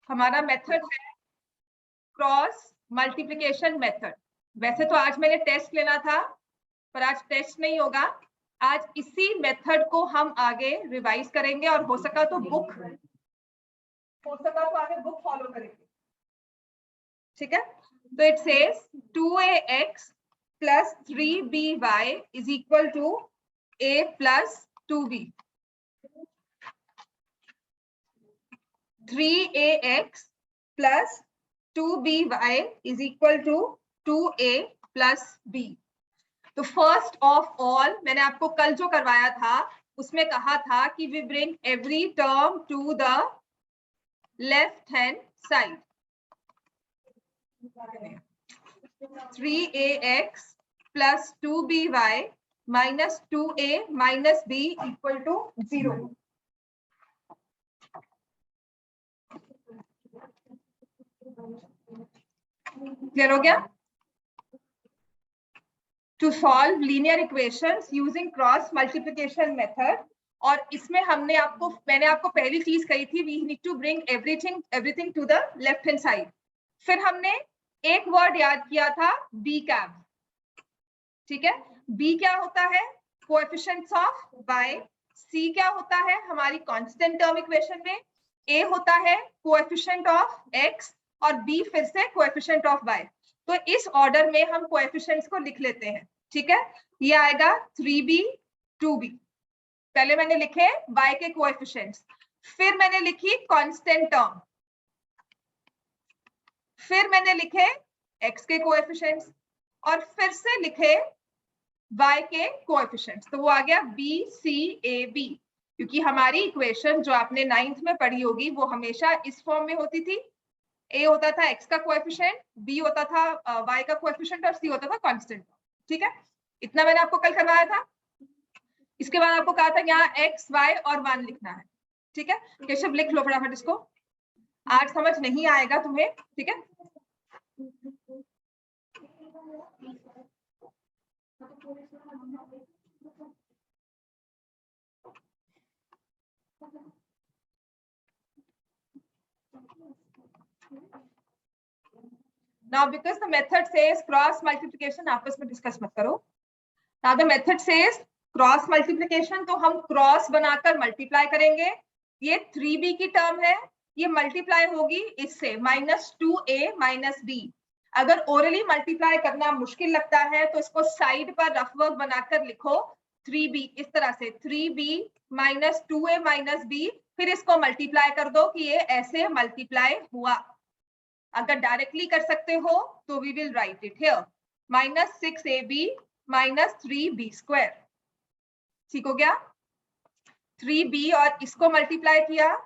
हमारा मेथड है cross multiplication method. वैसे तो आज मैंने टेस्ट लेना था, पर आज टेस्ट नहीं होगा। आज इसी मेथड को हम आगे रिवाइज करेंगे और हो सका तो आगे बुक फॉलो करेंगे। ठीक है, तो it says 2ax plus 3by is equal to a plus 2b। 3ax plus 2by is equal to 2a plus b। तो फर्स्ट ऑफ ऑल मैंने आपको कल जो करवाया था उसमें कहा था कि we bring every term to the left hand side. 3ax plus 2by minus 2a minus b equal to 0। Clear हो गया? To solve linear equations using cross multiplication method। और इसमें मैंने आपको पहली चीज कही थी, we need to bring everything to the left hand side। फिर हमने एक वर्ड याद किया था b कैप। ठीक है, b क्या होता है? Coefficients of y। c क्या होता है हमारी कांस्टेंट टर्म इक्वेशन में? a होता है कोएफिशिएंट ऑफ x और b फिर से कोएफिशिएंट ऑफ y। तो इस ऑर्डर में हम कोएफिशिएंट्स को लिख लेते हैं। ठीक है, ये आएगा 3b 2b। पहले मैंने लिखे y के कोएफिशिएंट्स, फिर मैंने लिखी कांस्टेंट टर्म, फिर मैंने लिखे x के कोएफिशिएंट्स और फिर से लिखे y के कोएफिशिएंट्स। तो वो आ गया b c a b। क्योंकि हमारी इक्वेशन जो आपने 9th में पढ़ी होगी वो हमेशा इस फॉर्म में होती थी। a होता था x का कोएफिशिएंट, b होता था y का कोएफिशिएंट और c होता था कांस्टेंट। ठीक है, इतना मैंने आपको कल करवाया था। इसके बाद आपको कहा था यहाँ x y और 1 लिखना है। ठीक है, केशव लिख लो फटाफट इसको, आज समझ नहीं आएगा तुम्हें। ठीक है, now because the method says cross multiplication, आपस में डिस्कस मत करो। now the method says cross multiplication, तो हम क्रॉस बनाकर मल्टीप्लाई करेंगे। ये 3b की टर्म है, ये मल्टीप्लाई होगी इससे -2a minus b। अगर ओरली मल्टीप्लाई करना मुश्किल लगता है तो इसको साइड पर रफ वर्क बनाकर लिखो 3b इस तरह से, 3b minus 2a minus b, फिर इसको मल्टीप्लाई कर दो कि ये ऐसे मल्टीप्लाई हुआ। अगर डायरेक्टली कर सकते हो तो we will write it here -6ab minus 3b square. ठीक हो गया? 3b और इसको मल्टीप्लाई किया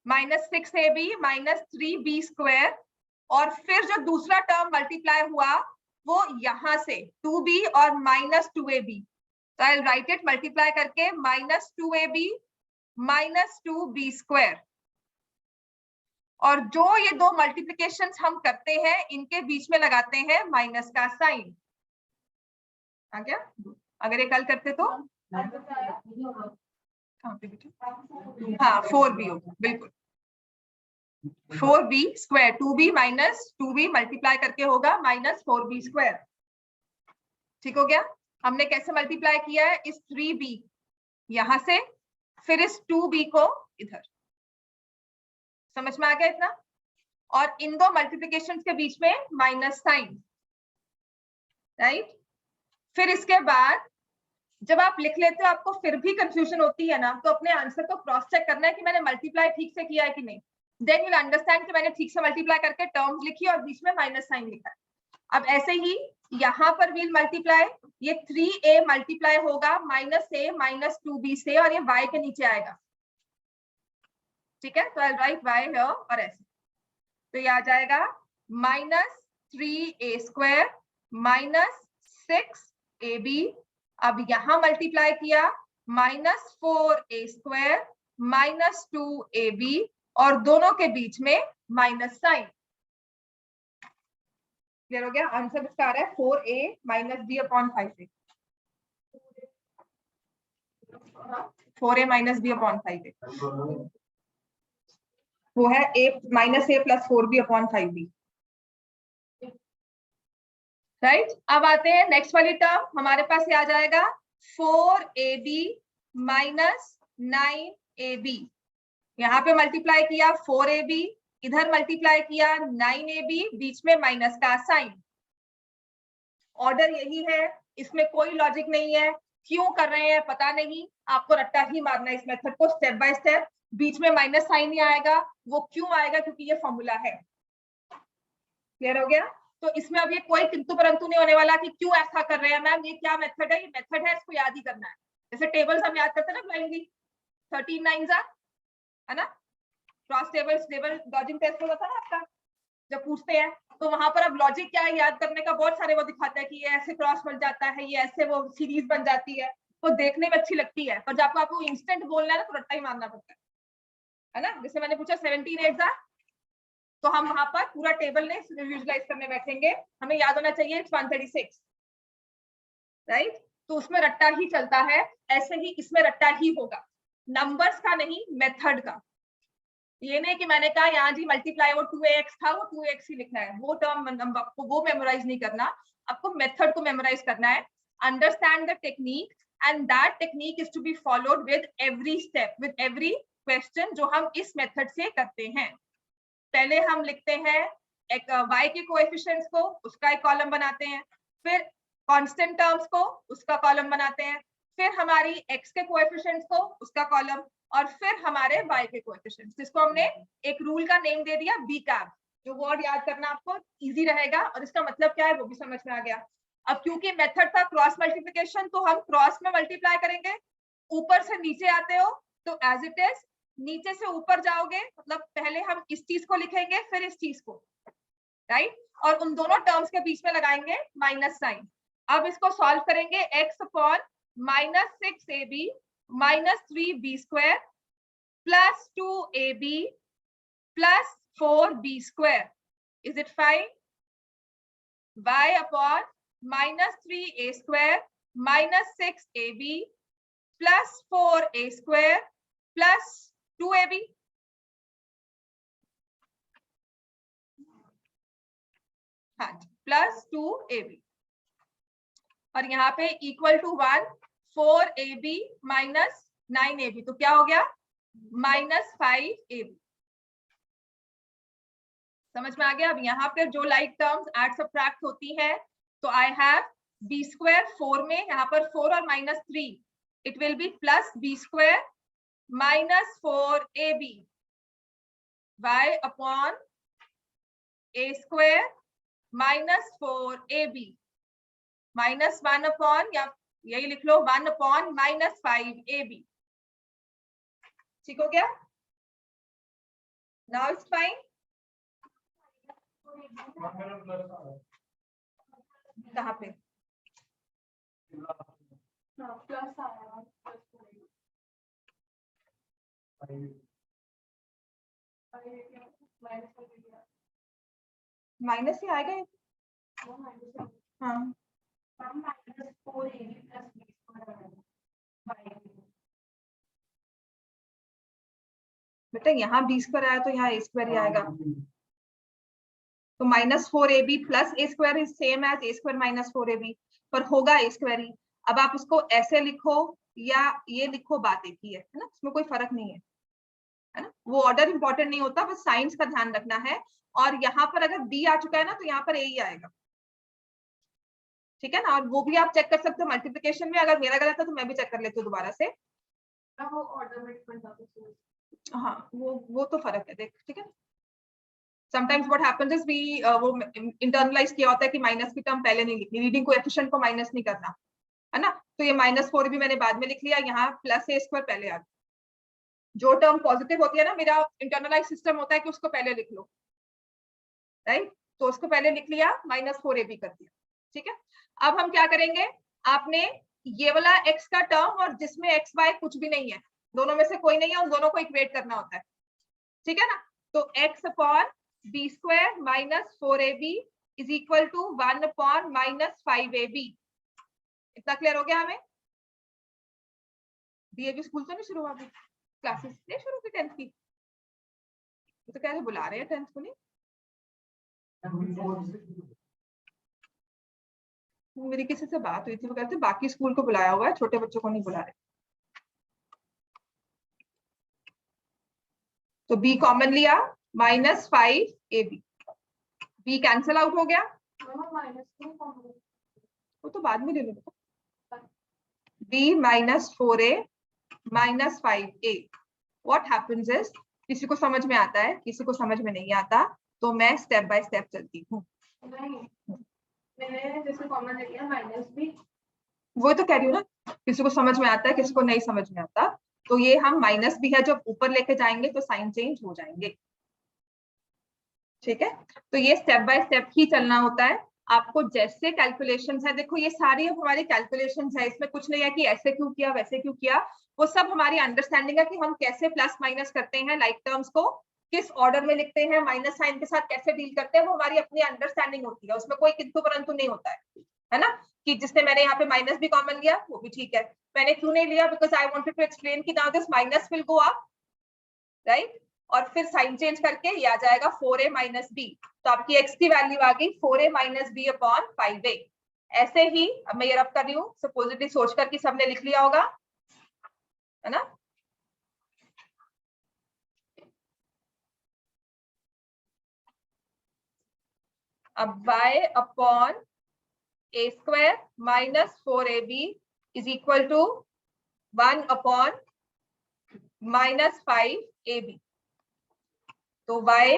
-6ab minus 3b स्क्वायर, और फिर जो दूसरा टर्म मल्टीप्लाई हुआ वो यहां से 2b और -2ab। तो I will write it multiply करके -2ab minus 2b स्क्वायर। और जो ये दो मल्टीप्लिकेशंस हम करते हैं इनके बीच में लगाते हैं माइनस का साइन। आ गया? अगर ये कल करते तो हाँ 4b होगा, बिल्कुल 4b square, 2b minus 2b multiply करके होगा -4b स्क्वायर। ठीक हो गया? हमने कैसे मल्टीप्लाई किया है? इस 3b यहां से, फिर इस 2b को इधर। समझ में आ गया इतना? और इन दो मल्टीप्लिकेशन के बीच में माइनस साइन, राइट? फिर इसके बाद जब आप लिख लेते हो आपको फिर भी कंफ्यूजन होती है ना, तो अपने आंसर को क्रॉस चेक करना है कि मैंने मल्टीप्लाई ठीक से किया है कि नहीं। देन यू विल अंडरस्टैंड कि मैंने ठीक से मल्टीप्लाई करके टर्म्स लिखी और बीच में माइनस साइन लिखा है। अब ऐसे ही यहाँ पर विल मल्टीप्लाई, ये 3a मल्टीप्लाई होगा -a minus 2b से और ये y के नीचे आएगा। ठीक है, तो आई राइट y हियर और ऐसे, तो ये आ जाएगा -3a स्क्वायर -6ab। अब यहां मल्टीप्लाई किया -4a स्क्वायर -2ab और दोनों के बीच में माइनस साइन। क्लियर हो गया? आंसर इसका आ रहा है 4a - b/5a। 4a minus B upon 5a, वो है a minus a plus 4b upon 5b, right. अब आते हैं नेक्स्ट वाली टर्म, हमारे पास ये आ जाएगा 4ab माइनस 9ab, यहाँ पे मल्टीप्लाई किया 4ab, इधर मल्टीप्लाई किया 9ab, बीच में माइनस का साइन। ऑर्डर यही है, इसमें कोई लॉजिक नहीं है, क्यों कर रहे हैं पता नहीं, आपको रट्टा ही मारना है इस मेथड को स्टेप बाय स्टेप। बीच में माइनस साइन ही आएगा, वो क्यों आएगा, क्योंकि ये फॉर्मूला है। क्लियर हो गया? तो इसमें अब ये कोई किंतु परंतु नहीं होने वाला कि क्यों ऐसा कर रहे हैं मैम, ये क्या मेथड है, ये मेथड है, इसको याद ही करना है। जैसे टेबल्स हम याद करते हैं ना ब्लाइंडली, 13 9 है ना, cross tables, table dodging test होता था ना आपका, जब पूछते हैं तो वहां पर अब लॉजिक क्या है याद करने का, बहुत सारे वो दिखाता है कि ये ऐसे क्रॉस बन जाता है, ये ऐसे वो सीरीज बन जाती है, वो देखने में अच्छी लगती है, पर जब आपको इंस्टेंट बोलना है ना तो रट्टा ही मारना पड़ता है ना। जैसे मैंने पूछा 17 8 तो हम वहां पर पूरा टेबल नहीं विजुलाइज करने बैठेंगे, हमें याद होना चाहिए इट्स 136, राइट। तो उसमें रट्टा ही चलता है, ऐसे ही इसमें रट्टा ही होगा, नंबर्स का नहीं मेथड का। ये नहीं कि मैंने कहा यहाँ जी मल्टीप्लाई वो 2ax था, वो 2ax ही लिखना है, वो टर्म आपको वो मेमोराइज नहीं करना, आपको मेथड को मेमोराइज करना है। Understand the technique and that technique is to be followed with every step, with every question जो हम इस मेथड से करते हैं। पहले हम लिखते हैं एक y के कोएफिशिएंट्स को, उसका एक कॉलम बनाते हैं, फिर कांस्टेंट टर्म्स को, उसका कॉलम बनाते हैं, फिर हमारी x के कोएफिशिएंट्स को, उसका कॉलम, और फिर हमारे y के कोएफिशिएंट्स, जिसको हमने एक रूल का नेम दे दिया बी कैप, जो वर्ड याद करना आपको इजी रहेगा और इसका मतलब क्या है वो भी समझ में आ गया। अब क्योंकि मेथड था क्रॉस मल्टीप्लिकेशन, तो हम क्रॉस में मल्टीप्लाई करेंगे, ऊपर से नीचे आते हो तो एज इट इज, नीचे से ऊपर जाओगे मतलब पहले हम इस चीज को लिखेंगे फिर इस चीज को, राइट, और उन दोनों टर्म्स के बीच में लगाएंगे माइनस साइन। अब इसको सॉल्व करेंगे, x upon minus 6ab minus 3b square plus 2ab plus 4b square, is it fine? y upon minus 3a square minus 6ab plus 4a square plus 2ab, हाँ plus 2ab, और यहाँ पे equal to 1 4ab minus 9ab, तो क्या हो गया minus 5ab। समझ में आ गया? अब यहाँ पे जो लाइक टर्म्स ऐड सब्ट्रैक्ट होती है, तो आई हैव b स्क्वायर 4 में, यहाँ पर 4 और minus 3, it will be plus b square minus 4ab y upon a square minus 4ab minus 1 upon, या यही लिख लो 1 अपॉन माइनस 5ab। ठीक हो गया? Now it's fine. कहाँ पे? प्लस आया, माइनस ही आएगा, हाँ बेटा यहाँ b स्क्वायर आया तो यहाँ a स्क्वायर ही आएगा, तो minus 4ab plus a square is same as a square minus 4ab, पर होगा a स्क्वायर ही। अब आप उसको ऐसे लिखो या ये लिखो, बात एक ही है ना, उसमें कोई फर्क नहीं है ना, वो ऑर्डर इंपॉर्टेंट नहीं होता, बस साइंस का ध्यान रखना है। और यहाँ पर अगर b आ चुका है ना तो यहाँ पर a ही आएगा, ठीक है ना। और वो भी आप चेक कर सकते हो मल्टीप्लिकेशन में, अगर मेरा गलत है तो मैं भी चेक कर लेती हूँ दोबारा से, वो ऑर्डर में डिपेंड होता है, हाँ वो तो फर्क है देख, ठीक है। Sometimes what happens is we वो इंटरनलाइज किया होता है कि माइनस की टर्म पहले नहीं लिखनी, रीडिंग कोएफिशिएंट को माइनस नहीं करना, है ना। तो ये माइनस 4 भी मैंने बाद में लिख लिया, यहाँ प्लस a स्क्वायर पहले आ गया। जो टर्म पॉजिटिव होती है ना, मेरा इंटरनलाइज सिस्टम होता है कि उसको पहले लिख लो, राइट, तो उसको पहले लिख लिया, माइनस 4ab कर दिया, ठीक है। अब हम क्या करेंगे, आपने ये वाला x का टर्म और जिसमें x y कुछ भी नहीं है, दोनों में से कोई नहीं है, उन दोनों को इक्वेट करना होता है, ठीक है ना। तो x upon b square minus 4ab is equal to 1 upon minus 5ab। इतना क्लियर हो गया हमें? डीएवी स्कूल तो नहीं शुरू हुआ, क्लासेस नहीं शुरू की 10th की, तो क्या बुला रहे हैं 10th को? नहीं, मेरी किसी से बात हुई थी, वो कहते बाकी स्कूल को बुलाया हुआ है, छोटे बच्चों को नहीं बुला रहे। तो बी कॉमन लिया, -5ab, बी कैंसिल आउट हो गया, वो तो बाद में ले लो। b -4a -5a, what happens is, किसी को समझ में आता है, किसी को समझ में नहीं आता, तो मैं स्टेप बाय स्टेप चलती हूँ। मैंने जैसे कॉमन ले लिया -b, वो तो कह रही हूँ ना, किसी को समझ में आता है, किसी को नहीं समझ में आता, तो ये हम -b है, जब ऊपर लेके जाएंगे तो साइन चेंज हो जाएंगे। ठीक है, तो ये स्टेप बाय स्टेप ही चलना होता है। आपको जैसे कैलकुलेशंस है, देखो ये सारी अब हमारी कैलकुलेशंस है, इसमें कुछ नहीं है कि ऐसे क्यों किया वैसे क्यों किया, वो सब हमारी अंडरस्टैंडिंग है कि हम कैसे प्लस माइनस करते हैं, लाइक टर्म्स को किस ऑर्डर में लिखते हैं, माइनस साइन के साथ कैसे डील करते हैं, वो हमारी अपनी अंडरस्टैंडिंग होती है, उसमें कोई किंतु परंतु नहीं होता है ना, कि जिसने मैंने यहाँ पे माइनस भी कॉमन लिया वो भी ठीक है, मैंने क्यों नहीं लिया, because I wanted to explain कि now this minus will go up, right, और फिर साइन चेंज करके ये आ जाएगा 4a -b, तो आपकी x की वैल्यू आ गई 4a -b अपॉन 5a। ऐसे ही अब मैं ये रब कर रही हूँ, सपोजिटली सोचकर कि सबने लिख लिया होगा, है ना। अब y upon a² -4ab is equal to 1 upon -5ab, तो y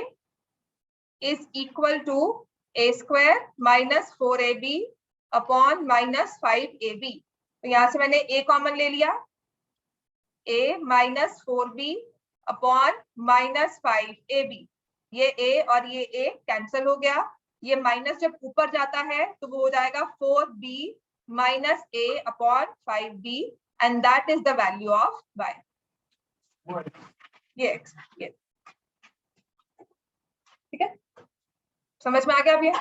is equal to a² -4ab upon -5ab, तो यहां से मैंने a कॉमन ले लिया, a -4b अपॉन -5ab, ये a और ये a कैंसिल हो गया, ये माइनस जब ऊपर जाता है तो वो हो जाएगा 4b -a upon 5b, and that is the value of y, ये x, ये ठीक है, समझ में आ गया अब ये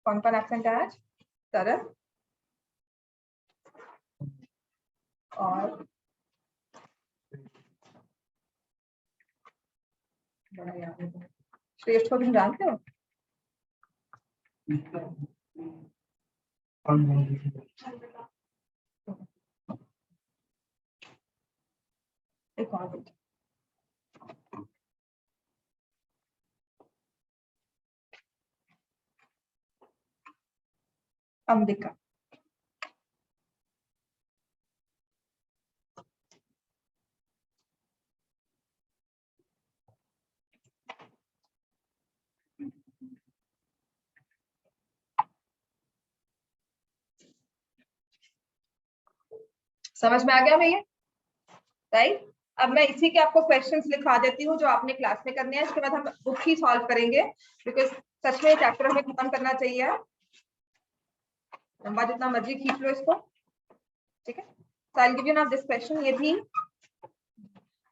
कौन कौन एक्सेंट है आज, सरल और श्रेष्ठ को तुम जानते हो? एक और अंबिका, समझ में आ गया भैया, राइट। अब मैं इसी के आपको क्वेश्चंस लिखवा देती हूँ जो आपने क्लास में करने हैं, इसके बाद हम बुक ही सॉल्व करेंगे, बिकॉज सच में चैप्टर हमें खत्म करना चाहिए, लंबा जितना मर्जी खींच लो इसको, ठीक है। So I'll give you now this question, ये भी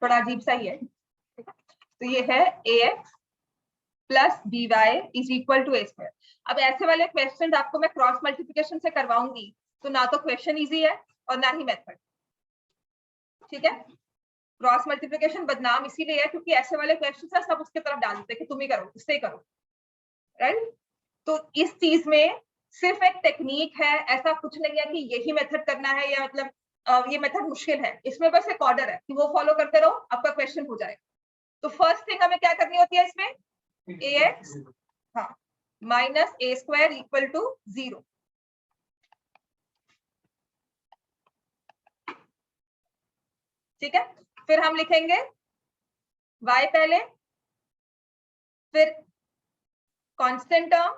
थोड़ा अजीब सा ही है, ठीक है। तो ये है ax plus by is equal to a²। अब ऐसे वाले क्वेश्चन आपको मैं क्रॉस मल्टीप्लिकेशन से करवाऊंगी, तो ना तो क्वेश्चन इजी है और ना ही मेथड, ठीक है। क्रॉस मल्टीप्लिकेशन बदनाम इसीलिए है क्योंकि ऐसे वाले क्वेश्चन है सब उसके तरफ डाल देते हैं कि तुम ही करो, इससे ही करो, राइट। तो इस चीज में सिर्फ एक टेक्निक है, ऐसा कुछ नहीं है कि यही मेथड करना है, या मतलब ये मेथड मुश्किल है, इसमें बस एक ऑर्डर है कि वो फॉलो करते रहो, आपका क्वेश्चन हो जाएगा। तो फर्स्ट थिंग हमें क्या करनी होती है इसमें, ax हाँ -a² इक्वल टू 0, ठीक है। फिर हम लिखेंगे y पहले, फिर कांस्टेंट टर्म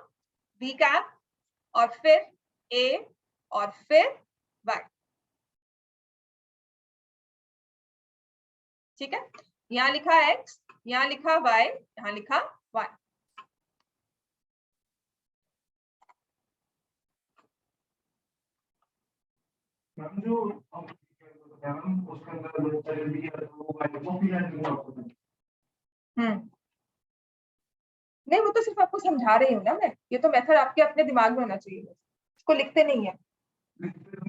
b कैप, और फिर a, और फिर y, ठीक है। यहाँ लिखा x, यहाँ लिखा y, यहाँ लिखा y, नहीं वो तो सिर्फ आपको समझा रही हूँ ना मैं, ये तो मेथड आपके अपने दिमाग में होना चाहिए, इसको लिखते नहीं है।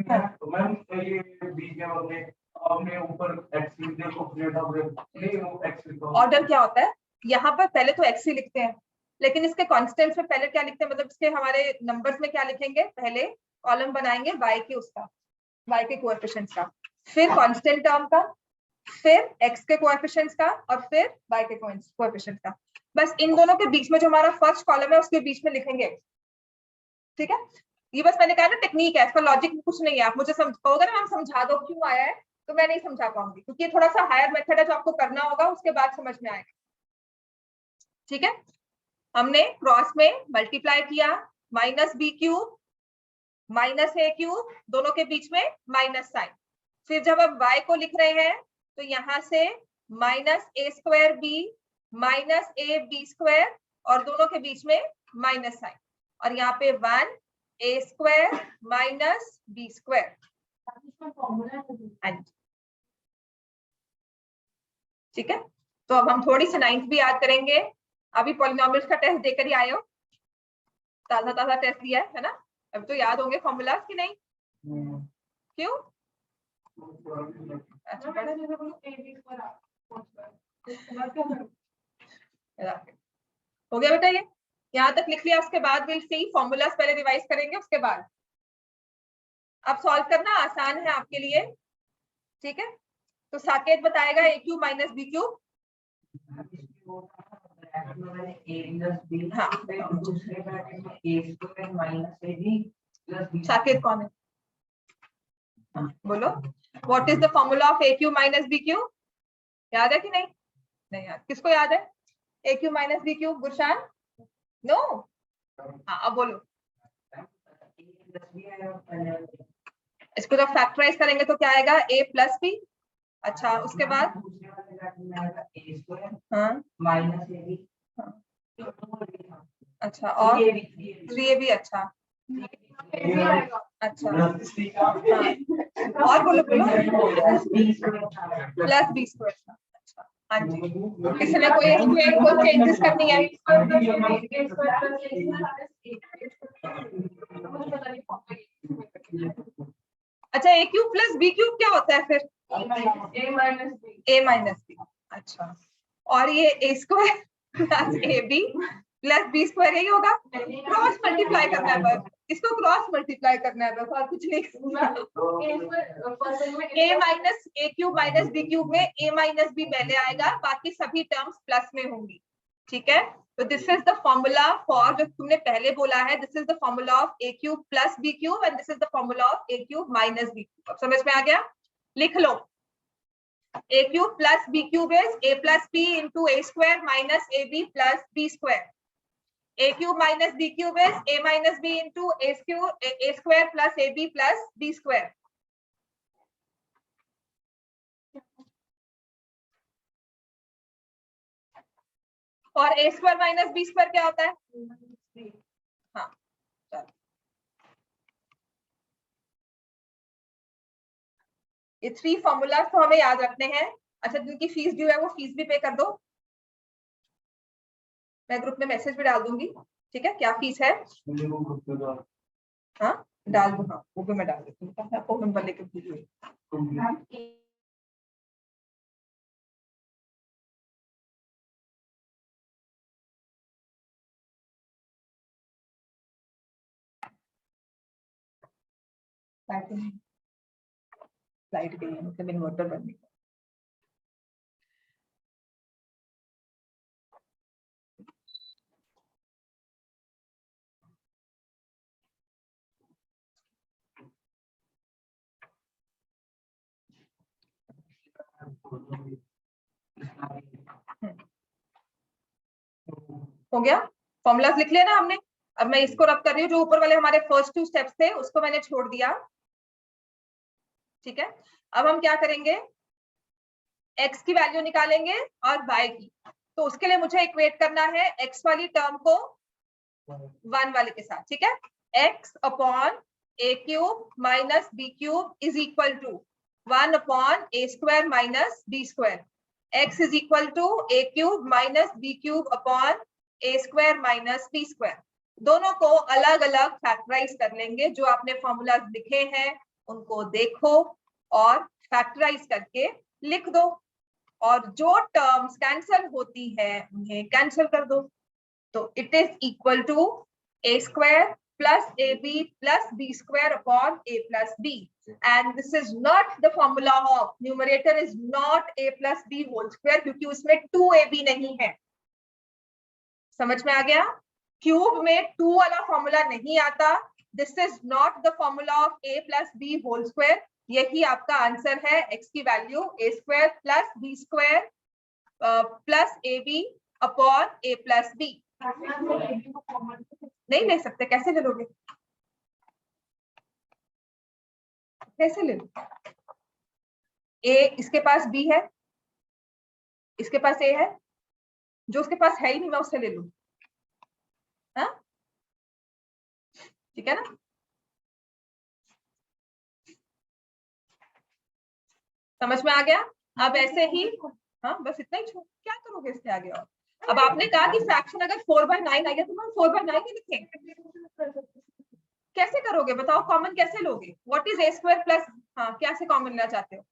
तो मैम ये बीच में आपने ऊपर एक्स लिख दिया नहीं वो एक्स ऑर्डर क्या होता है, यहाँ पर पहले तो एक्स ही लिखते हैं, लेकिन इसके कॉन्स्टेंट्स में पहले क्या लिखते हैं, मतलब इसके हमारे नंबर्स में क्या लिखेंगे, पहले कॉलम बनाएंगे y के उसका, y के कोएफिशिएंट्स का, फिर कांस्टेंट टर्म का, फिर x के कोएफिशिएंट्स का, और फिर y के कोएफिशिएंट्स का। बस इन दोनों के बीच में जो हमारा फर्स्ट कॉलम है उसके बीच में लिखेंगे, ठीक है। ये बस मैंने कहा ना टेक्निक है, इसका लॉजिक कुछ नहीं है। आप मुझे कहोगे ना मैम समझा दो क्यों आया है, तो मैं नहीं समझा पाऊंगी, क्योंकि ये थोड़ा सा हायर मेथड है जो आपको करना होगा, उसके बाद समझ में आएगा, ठीक है। हमने क्रॉस में मल्टीप्लाई किया, माइनस बी क्यूब माइनस ए क्यूब, दोनों के बीच में माइनस साइन। फिर जब हम y को लिख रहे हैं तो यहाँ से minus A square B minus A B square, और दोनों के बीच में माइनस साइन, और यहाँ पे 1 ए स्क्वायर माइनस बी स्क्वायर। ठीक है, तो अब हम थोड़ी सी 9th भी याद करेंगे। अभी पॉलिनोमियल्स का टेस्ट देकर ही आए हो, ताजा ताजा टेस्ट दिया है ना, अब तो याद होंगे फॉर्मूलाज की नहीं? क्यों? अच्छा, हो गया बेटा, ये यहाँ तक लिख लिया, उसके बाद विल सी फॉर्मूलाज पहले रिवाइज करेंगे, उसके बाद अब सॉल्व करना आसान है आपके लिए, ठीक है। तो साकेत बताएगा a cube minus B cube. हाँ, साकेत कौन है? बोलो, what is the formula of A cube minus B cube? याद है कि नहीं? नहीं याद, किसको याद है a cube minus B cube? Gurshan? No? हाँ, अब बोलो। इसको जब फैक्टराइज करेंगे तो क्या आएगा, ए प्लस बी। अच्छा, उसके बाद हाँ माइनस ए बी, अच्छा, और ये भी अच्छा, अच्छा हाँ, और बोलो प्लस बी स्क्वायर। अच्छा, हाँ जी, किसी ने कोई इसमें कोई चेंजेस करनी है? अच्छा, a cube plus B cube क्या होता है फिर? A minus b. अच्छा, और ये a square plus a b plus b square यही होगा, क्रॉस मल्टीप्लाई करना है बस, इसको क्रॉस मल्टीप्लाई करना है बस, और कुछ नहीं। ए माइनस ए क्यूब माइनस बी क्यूब में ए माइनस बी पहले आएगा, बाकी सभी टर्म्स प्लस में होंगी, ठीक है। तो this is the formula for, जो तुमने पहले बोला है, this is the formula of A cube plus B cube, and this is the formula of A cube minus B cube. अब समझ में आ गया? लिख लो, a cube plus b cube is a plus b into a square minus ab plus b square. A cube minus b cube is a minus b into a square plus ab plus b square. और a square minus b square क्या होता है? हाँ, चलो, ये 3 formula तो हमें याद रखने हैं। अच्छा, जिनकी फीस ड्यू है वो फीस भी पे कर दो, मैं ग्रुप में मैसेज भी डाल दूंगी, ठीक है। क्या फीस है? हाँ, डाल दो, हाँ वो भी मैं डाल देती हूँ, फोन नंबर लेके भेजिए। लाइट गई है, मतलब इन्वर्टर बनने का। हो गया, फॉर्मूलाज लिख लिया ना हमने। अब मैं इसको रब कर रही हूँ, जो ऊपर वाले हमारे फर्स्ट 2 स्टेप्स थे उसको मैंने छोड़ दिया, ठीक है। अब हम क्या करेंगे, x की वैल्यू निकालेंगे और y की। तो उसके लिए मुझे इक्वेट करना है x वाली टर्म को 1 वाले के साथ, ठीक है। x upon a cube minus b cube is equal to 1 upon a square minus b square. x is equal to a cube minus b cube upon a square minus b square. दोनों को अलग अलग factorise कर लेंगे, जो आपने formula लिखे हैं उनको देखो और फैक्टराइज करके लिख दो, और जो टर्म्स कैंसिल होती है उन्हें कैंसिल कर दो। तो it is equal to a square plus ab plus b square upon a plus b, and this is not the formula of numerator is not a plus b whole square, क्योंकि उसमें 2ab नहीं है। समझ में आ गया? Cube में 2 वाला formula नहीं आता। This is not the formula of a plus b whole square। यही आपका आंसर है, x की value a square plus b square plus ab upon a plus b। नहीं ले सकते, कैसे ले लोगे? कैसे ले लो? ए इसके पास बी है, इसके पास ए है, जो उसके पास है ही नहीं मैं उससे ले लूं? हाँ ठीक है ना? समझ में आ गया? अब ऐसे ही हाँ बस इतना ही छोड़, क्या करोगे इससे आगे? और अब आपने कहा कि फ्रैक्शन अगर 4/9 आ गया तो हम 4/9 ही लिखेंगे। कैसे करोगे बताओ? कॉमन कैसे लोगे? What is a square plus, हाँ कैसे कॉमन लेना चाहते हो?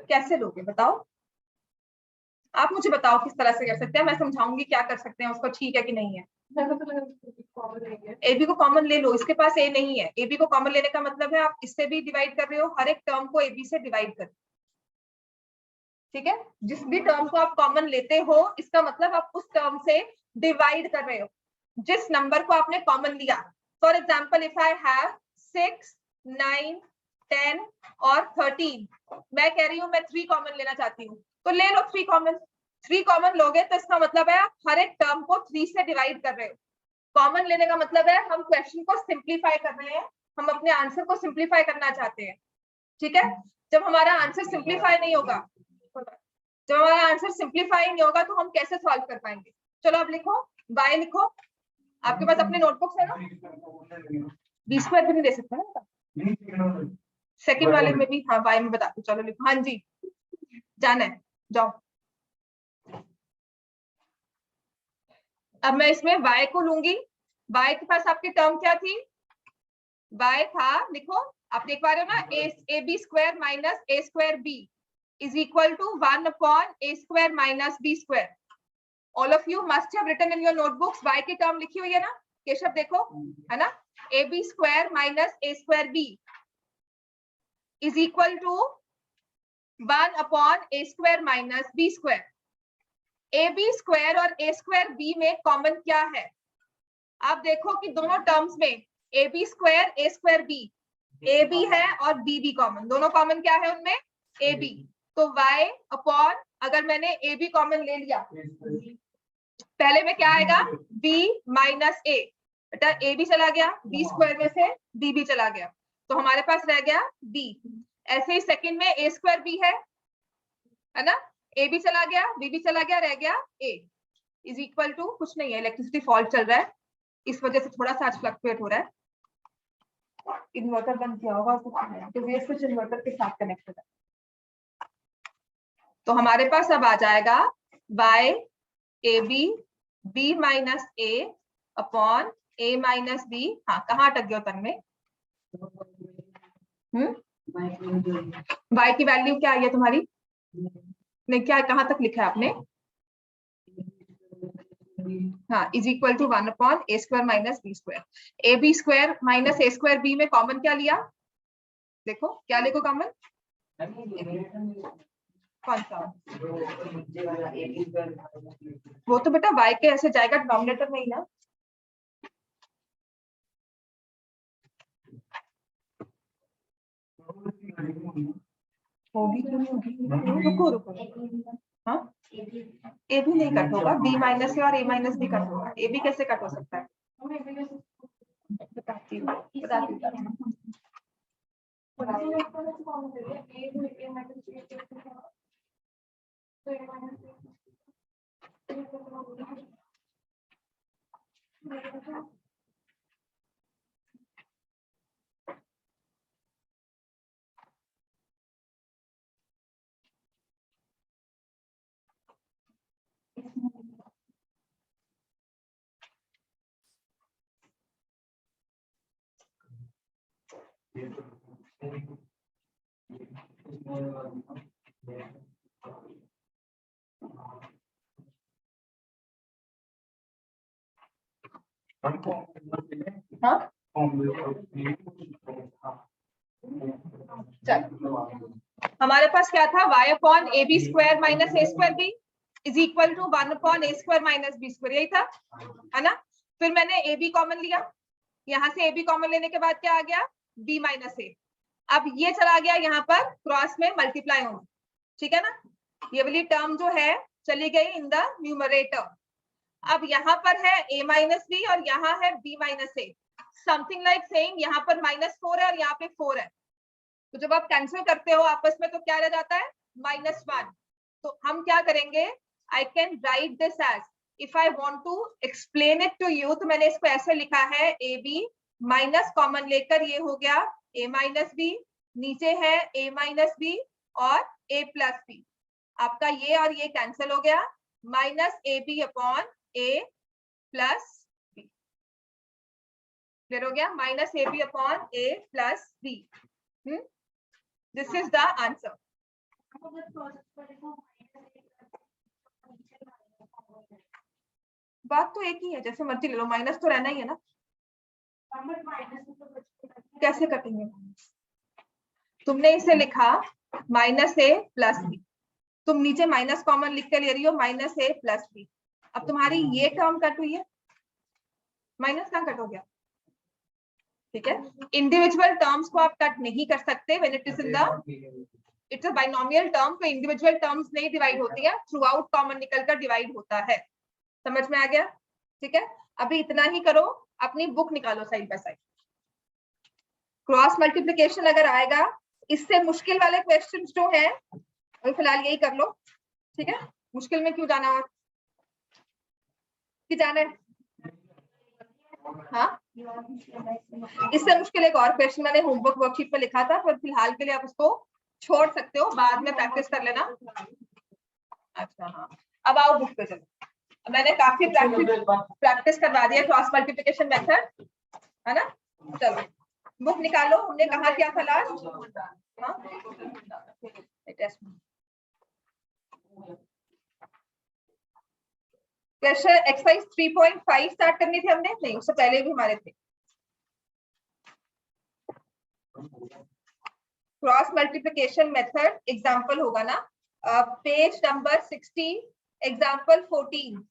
कैसे लोगे बताओ? आप मुझे बताओ किस तरह से कर सकते हैं, मैं समझाऊंगी क्या कर सकते हैं उसको, ठीक है कि नहीं है। ए बी को कॉमन ले लो, इसके पास ए नहीं है। ए बी को कॉमन लेने का मतलब है आप इससे भी डिवाइड कर रहे हो, हर एक टर्म को ए बी से डिवाइड कर, ठीक है? जिस भी टर्म को आप कॉमन लेते हो इसका मतलब आप उस टर्म से डिवाइड कर रहे हो जिस नंबर को आपने कॉमन लिया। For example if I have 6, 9, 10 और 13, मैं कह रही हूँ मैं 3 कॉमन लेना चाहती हूँ, तो ले लो 3 कॉमन। 3 कॉमन लोगे तो इसका मतलब है आप हर एक टर्म को 3 से डिवाइड कर रहे हो। कॉमन लेने का मतलब है हम क्वेश्चन को सिंप्लीफाई कर रहे हैं, हम अपने आंसर को सिंप्लीफाई करना चाहते हैं, ठीक है? जब हमारा आंसर सिंप्लीफाई नहीं होगा, जब हमारा आंसर सिंप्लीफाई नहीं होगा तो हम कैसे सॉल्व कर पाएंगे? चलो अब लिखो, y लिखो, आपके पास अपने नोटबुक्स है ना? बी स्क्वायर भी नहीं दे सकते ना सेकंड वाले में भी, हाँ y में बता दो। चलो लिखो, हाँ जी जाना है, जाओ। अब मैं इसमें y को लूंगी, y के पास आपकी टर्म क्या थी? y था, लिखो आप देख पा रहे हो ना, A B square minus A square B is equal to 1 upon a square minus b square. All of you must have written in your notebooks y की टर्म लिखी हुई है ना? केशव देखो, है ना? ab square minus a square b is equal to 1 upon a square minus b square. ab square और a square b में कॉमन क्या है? आप देखो कि दोनों टर्म्स में ab square a square b, ab है और b भी कॉमन, दोनों कॉमन क्या है उनमें? ab। तो y अपॉन, अगर मैंने ए बी कॉमन ले लिया, पहले में क्या आएगा? b माइनस ए, बेटा ए भी चला गया, बी स्क्वायर में से b भी चला गया, तो हमारे पास रह गया b। ऐसे ही सेकंड में a स्क्वायर b है ना? a भी चला गया, b भी चला गया, रह गया a इज इक्वल टू, कुछ नहीं है, इलेक्ट्रिसिटी फॉल्ट चल रहा है इस वजह से थोड़ा सा आज फ्लक्चुएट हो रहा है। इन्वर्टर बंद किया होगा कुछ नहीं, तो ये कुछ इन्वर्टर के साथ कनेक्टेड है। तो हमारे पास अब आ जाएगा y A B B minus A upon A minus B. हाँ कहाँ अटक गया तन में? y की वैल्यू क्या आई है तुम्हारी? नहीं क्या, कहाँ तक लिखा है आपने? हाँ is equal to 1 upon A square minus B square. A B square minus A square B में कॉमन क्या लिया? देखो क्या लिखो कॉमन? कौन सा? वो तो बेटा y के ऐसे जाएगा डिनोमिनेटर में ही ना। होगी क्यों नहीं होगी? रुको रुको, हाँ ए भी नहीं कट होगा, बी माइनस ए और ए माइनस बी कट होगा, ए बी कैसे कट हो सकता है? बताती हूँ बताती हूँ। हाँ चल, हमारे पास क्या था, y upon A B square minus A square B is equal to 1 upon A square minus B square, यही था, है ना। फिर मैंने ए बी कॉमन लिया, यहाँ से ए बी कॉमन लेने के बाद क्या आ गया, बी माइनस ए। अब ये चला गया यहाँ पर क्रॉस में मल्टीप्लाई होने, ठीक है ना, ये वाली टर्म जो है चली गई इन द न्यूमरेटर। अब यहाँ पर है a माइनस बी और यहाँ है b माइनस ए, समथिंग लाइक सेइंग यहाँ पर -4 है और यहाँ पे 4 है, तो जब आप कैंसिल करते हो आपस में तो क्या रह जाता है, -1। तो हम क्या करेंगे, I can write this as, if I want to explain it to you, तो मैंने इसको ऐसे लिखा है, ए बी माइनस कॉमन लेकर ये हो गया a माइनस बी, नीचे है a माइनस बी और a प्लस बी, आपका ये और ये कैंसिल हो गया, minus A B upon a plus B, clear हो गया, minus A B upon a plus B. This is the answer. बात तो एक ही है, जैसे मर्जी ले लो, माइनस तो रहना ही है ना, कैसे कटेंगे, तुमने इसे लिखा माइनस ए प्लस बी, तुम नीचे माइनस कॉमन लिख के ले रही हो, माइनस ए प्लस बी, अब तुम्हारी ये टर्म कट हुई है, माइनस कहाँ कट हो गया, ठीक है। इंडिविजुअल टर्म्स को आप कट नहीं कर सकते when it is in the, it's a binomial term, तो इंडिविजुअल टर्म्स नहीं डिवाइड होती है, थ्रू आउट कॉमन निकलकर डिवाइड होता है, समझ में आ गया, ठीक है। अभी इतना ही करो, अपनी बुक निकालो side by side, cross multiplication अगर आएगा, इससे मुश्किल वाले क्वेश्चंस जो है अभी फिलहाल यही कर लो, ठीक है, मुश्किल में क्यों जाना, और कि जाना है, हाँ इससे मुश्किल एक और क्वेश्चन मैंने होमवर्क वर्कशीट पे लिखा था, पर फिलहाल के लिए आप उसको छोड़ सकते हो, बाद में प्रैक्टिस कर लेना। अच्छा हाँ, अब आओ बुक पे चलो, मैंने काफी प्रैक्टिस करवा दिया क्रॉस मल्टीप्लिकेशन मेथड, है ना। चलो बुक निकालो, हमने कहा क्या था लास्ट, क्वेश्चन एक्सरसाइज 3.5 स्टार्ट करनी थी हमने, नहीं उससे पहले भी हमारे थे, क्रॉस मल्टीप्लिकेशन मेथड एग्जांपल होगा ना, पेज नंबर 60 एग्जांपल 14,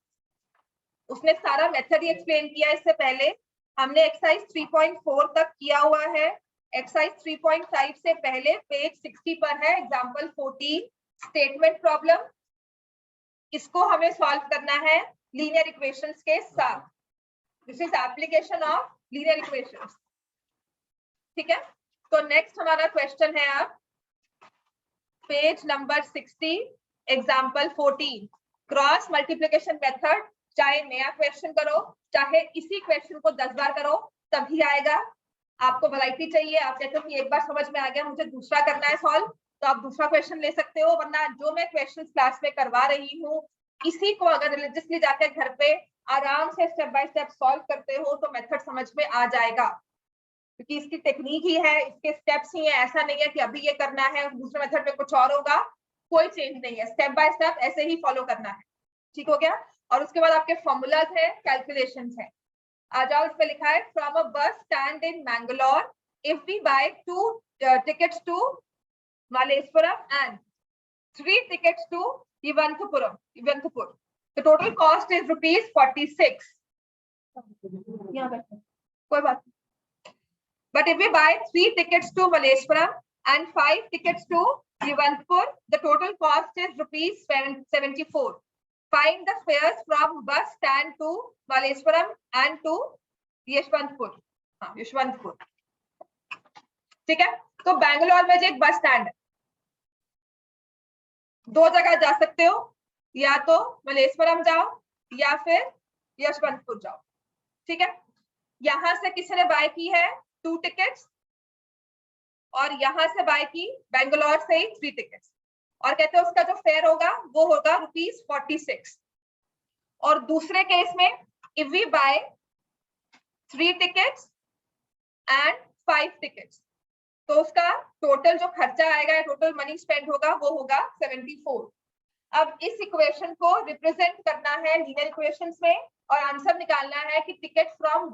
उसने सारा मेथड ही एक्सप्लेन किया, इससे पहले हमने एक्सरसाइज 3.4 तक किया हुआ है, एक्सरसाइज 3.5 से पहले पेज 60 पर है एग्जांपल 14 स्टेटमेंट प्रॉब्लम, इसको हमें सॉल्व करना है लीनियर इक्वेशंस के साथ, this is application of linear equations, ठीक है। तो नेक्स्ट हमारा क्वेश्चन है अब page number 60 example 14 cross multiplication method, चाहे नया क्वेश्चन करो चाहे इसी क्वेश्चन को 10 बार करो तभी आएगा, आपको वैरायटी चाहिए, आप कहते हो कि एक बार समझ में आ गया मुझे दूसरा करना है सॉल्व, तो आप दूसरा क्वेश्चन ले सकते हो, वरना जो मैं क्वेश्चन क्लास में करवा रही हूँ इसी को अगर रिलीजियसली जाकर घर पे आराम से स्टेप बाय स्टेप सॉल्व करते हो तो मेथड समझ में आ जाएगा, क्योंकि इसकी टेक्निक ही है, इसके स्टेप्स ही है, ऐसा नहीं है कि अभी ये करना है दूसरे मेथड में कुछ और होगा, कोई चेंज नहीं है, स्टेप बाय स्टेप ऐसे ही फॉलो करना है, ठीक हो गया। और उसके बाद आपके फॉर्मूलाज है, कैलकुलेशंस है, आ जाओ, इस पे लिखा है from a bus stand in Mangalore if we buy 2 tickets to Malleshwaram and 3 tickets to Ivanthupuram, the total cost is ₹46, कोई बात नहीं, but if we buy 3 tickets to Malleshwaram and 5 tickets to Ivanthupuram, the total cost is ₹74. Find the fares from bus stand to Malleshwaram and to Yesvantpur, हाँ यशवंतपुर, ठीक है। तो बैंगलोर में जो एक बस स्टैंड है, दो जगह जा सकते हो, या तो मलेश्वरम जाओ या फिर यशवंतपुर जाओ, ठीक है। यहां से किसी ने बाय की है 2 टिकट्स और यहां से बाय की बैंगलोर से ही 3 टिकट्स, और कहते हैं उसका जो फेयर होगा वो होगा ₹46। और दूसरे केस में if we buy 3 tickets and 5 tickets, तो उसका टोटल जो खर्चा आएगा, टोटल मनी स्पेंड होगा, वो होगा 74। अब इस इक्वेशन को रिप्रेजेंट करना है लीनियर इक्वेशंस में और आंसर निकालना है कि ticket from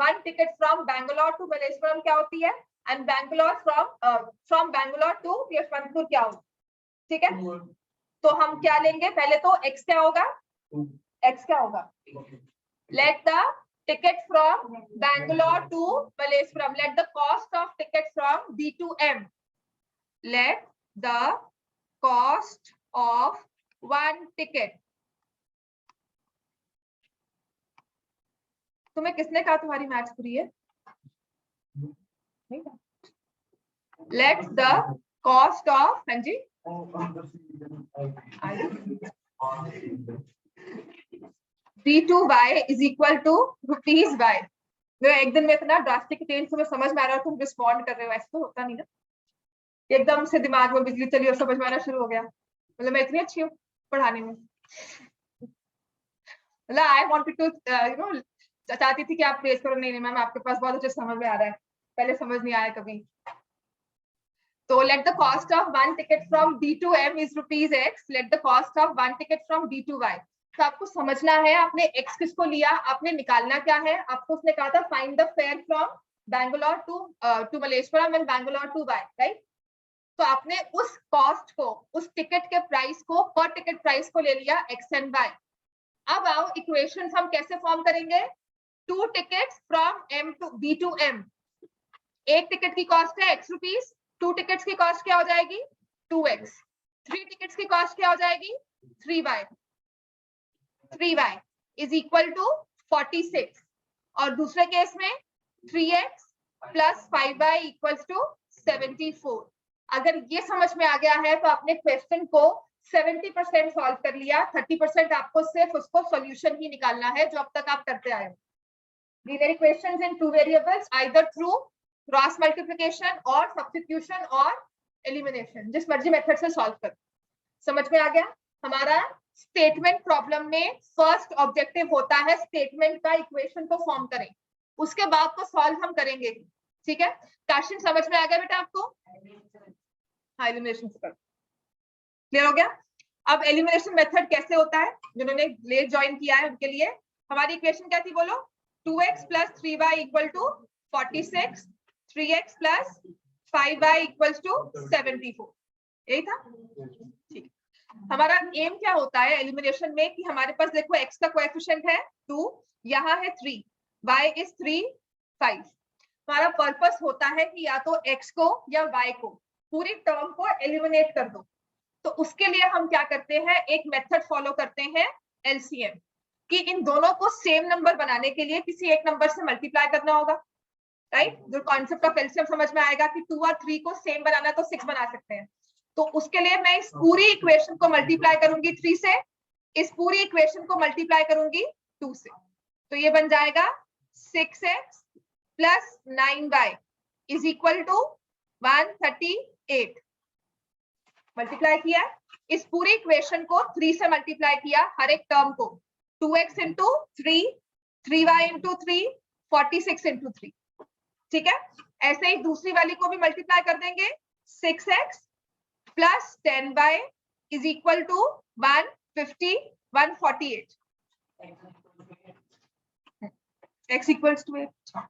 Bangalore to Malleshwaram क्या होती है and Bangalore from Bangalore to Yeshwanthpur क्या होगी। ठीक है, तो हम क्या लेंगे, पहले तो x क्या होगा, x क्या होगा, let the ticket from Bangalore to Malleshwaram, let the cost of ticket from B to M, let the cost of one ticket, तुम्हें किसने कहा तुम्हारी मैथ्स बुरी है, नहीं, let the cost of, हाँ जी, D2Y is equal to ₹Y। एक दिन में इतना ड्रास्टिक चेंज तुम्हें समझ में आ रहा है, तुम रिस्पॉन्ड कर रहे हो, ऐसा तो होता नहीं ना, एकदम से दिमाग में बिजली चली और समझ में आना शुरू हो गया। मतलब मैं इतनी अच्छी हूँ पढ़ाने में, मतलब आई वांटेड टू चाहती थी कि आप प्रेस करो, नहीं मैम आपके पास बहुत अच्छे समझ में आ रहा है, पहले समझ नहीं आया कभी। तो let the cost of one ticket from D to M is ₹X, let the cost of one ticket from D to Y। तो आपको समझना है आपने x किसको लिया, आपने निकालना क्या है, आपको उसने कहा था find the fare from Bangalore to Malleswaram and Bangalore to Y, right. तो आपने उस कॉस्ट को, उस टिकट के प्राइस को, पर टिकट प्राइस को ले लिया x एंड y। अब आओ इक्वेशंस हम कैसे फॉर्म करेंगे, 2 tickets from M to B to M, एक टिकट की कॉस्ट है ₹x, 2 टिकट्स की कॉस्ट क्या हो जाएगी 2x, 3 टिकट्स की कॉस्ट क्या हो जाएगी 3y, 3y is equal to 46, और दूसरे केस में 3x plus 5y equals to 74। अगर ये समझ में आ गया है तो आपने क्वेश्चन को 70% सॉल्व कर लिया, 30% आपको सिर्फ उसको सॉल्यूशन ही निकालना है जो अब तक आप करते आए हो। लीनियर इक्वेशंस इन 2 variables either through cross multiplication और सब्स्टिट्यूशन और एलिमिनेशन, जिस मर्जी मेथड से सॉल्व करो। समझ में आ गया। हमारा स्टेटमेंट प्रॉब्लम में फर्स्ट ऑब्जेक्टिव होता है स्टेटमेंट का इक्वेशन को फॉर्म करें, उसके बाद तो सॉल्व हम करेंगे, ठीक है। क्वेश्चन समझ में आ गया बेटा आपको, हाँ एलिमिनेशन से कर क्लियर हो गया। अब एलिमिनेशन मेथड कैसे होता है, जिन्होंने लेट ज्वाइन किया है उनके लिए, हमारी इक्वेशन क्या थी बोलो, 2x plus 3y equal to 46, 3x plus 5y equals to 74, यही था, ठीक। हमारा एम क्या होता है एलिमिनेशन में कि हमारे पास देखो x का कोएफिशिएंट है 2, यहाँ है 3, y इज 3, 5। हमारा पर्पस होता है कि या तो x को या y को पूरी टर्म को एलिमिनेट कर दो। तो उसके लिए हम क्या करते हैं, एक मेथड फॉलो करते हैं एलसीएम, कि इन दोनों को सेम नंबर बनाने के लिए किसी एक नंबर से मल्टीप्लाई करना होगा, राइट। जो कॉन्सेप्ट ऑफ एलसीएम समझ में आएगा कि 2 और 3 को सेम बनाना तो 6 बना सकते हैं। तो उसके लिए मैं इस पूरी इक्वेशन को मल्टीप्लाई करूंगी 3 से, इस पूरी इक्वेशन को मल्टीप्लाई करूंगी 2 से, तो ये बन जाएगा 6x plus 9y is equal to 138। Multiply किया, इस पूरी इक्वेशन को 3 से मल्टीप्लाई किया, हर एक टर्म को 2x into 3, 3y into 3, 46 into 3, ठीक है। ऐसे ही दूसरी वाली को भी मल्टीप्लाई कर देंगे, 6x plus 10y is equal to 150, 148, x equals to 8।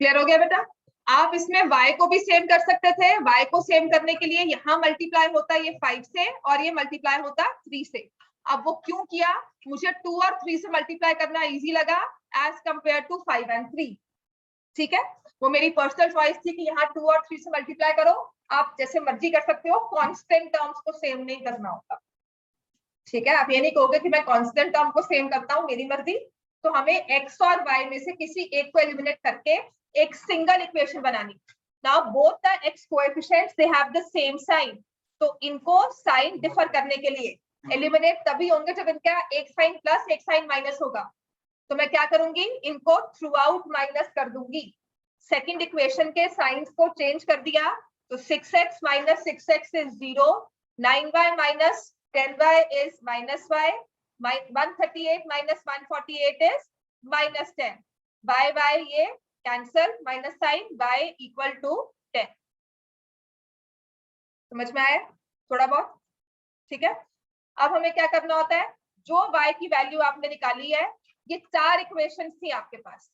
Clear हो गया बेटा। आप इसमें y को भी सेम कर सकते थे, y को सेम करने के लिए यहाँ मल्टीप्लाई होता ये 5 से और ये मल्टीप्लाई होता 3 से। अब वो क्यों किया, मुझे 2 और 3 से मल्टीप्लाई करना इजी लगा एज कंपेयर टू 5 एंड 3, ठीक है। वो मेरी पर्सनल चॉइस थी कि यहाँ 2 और 3 से मल्टीप्लाई करो, आप जैसे मर्जी कर सकते हो, कांस्टेंट टर्म्स को सेम नहीं करना होता, ठीक है। आप ये नहीं कहोगे कि मैं कांस्टेंट टर्म को सेम करता हूँ, मेरी मर्जी। तो हमें x और y में से किसी एक को एलिमिनेट करके एक सिंगल इक्वेशन बनानी। Now both the x coefficients they have the same sign, तो इनको साइन डिफर करने के लिए एलिमिनेट तभी होंगे जब इनका एक साइन प्लस एक साइन माइनस होगा। तो मैं क्या करूंगी, इनको थ्रू आउट माइनस कर दूंगी। सेकंड इक्वेशन के साइंस को चेंज कर दिया, तो 6x minus 6x is 0, 9y minus 10y is minus y, 138 minus 148 is minus 10, y ये cancel, minus sign, y equal to 10। समझ में आया थोड़ा बहुत? ठीक है, अब हमें क्या करना होता है, जो y की वैल्यू आपने निकाली है, ये 4 इक्वेशंस थी आपके पास,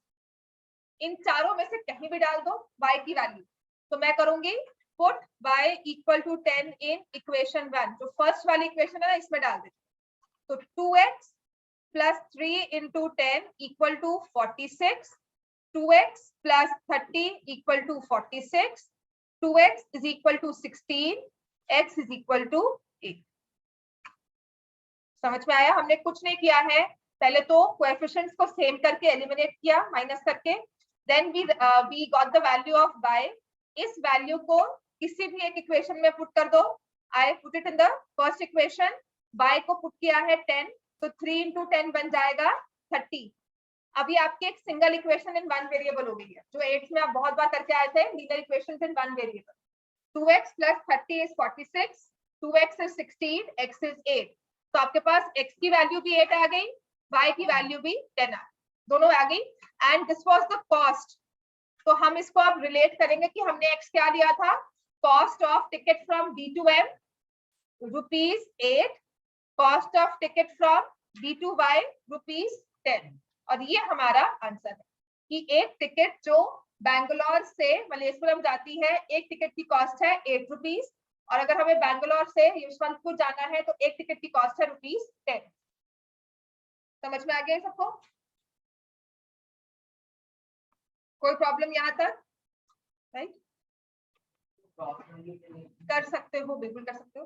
इन चारों में से कहीं भी डाल दो y की वैल्यू। तो मैं करूंगी put y equal to 10 in equation 1, जो फर्स्ट वाली इक्वेशन है ना इसमें डाल देते। तो 2x plus 3 into 10 equal to 46, 2x plus 30 equal to 46, 2x is equal to 16, x is equal to 8। समझ में आया? हमने कुछ नहीं किया है, पहले तो कोएफिशिएंट्स को सेम करके एलिमिनेट किया माइनस करके, then we got the value of y। इस वैल्यू को किसी भी एक इक्वेशन में पुट कर दो। I put it in the first equation, y को पुट किया है 10, तो 3 इंटू 10 बन जाएगा 30। अभी आपकी एक single equation in one variable हो गई है, जो 8 में आप बहुत बार करके आए थे, linear equations in one variable. 2x plus 30 is 46, 2x is 16, x is 8। तो आपके पास x की वैल्यू भी 8 आ गई, y की वैल्यू भी 10 आ गई, दोनों आ गई। And this was the cost. तो हम इसको अब रिलेट करेंगे कि हमने x क्या लिया था, cost of ticket from D to M ₹8, cost of ticket from D to Y ₹10। और ये हमारा आंसर है कि एक टिकट जो बैंगलोर से मलेश्वरम जाती है, एक टिकट की कॉस्ट है ₹8, और अगर हमें बैंगलोर से यशवंतपुर जाना है तो एक टिकट की कॉस्ट है ₹10। समझ में आ गया सबको? कोई प्रॉब्लम यहाँ तक? राइट, कर सकते हो, बिल्कुल कर सकते हो।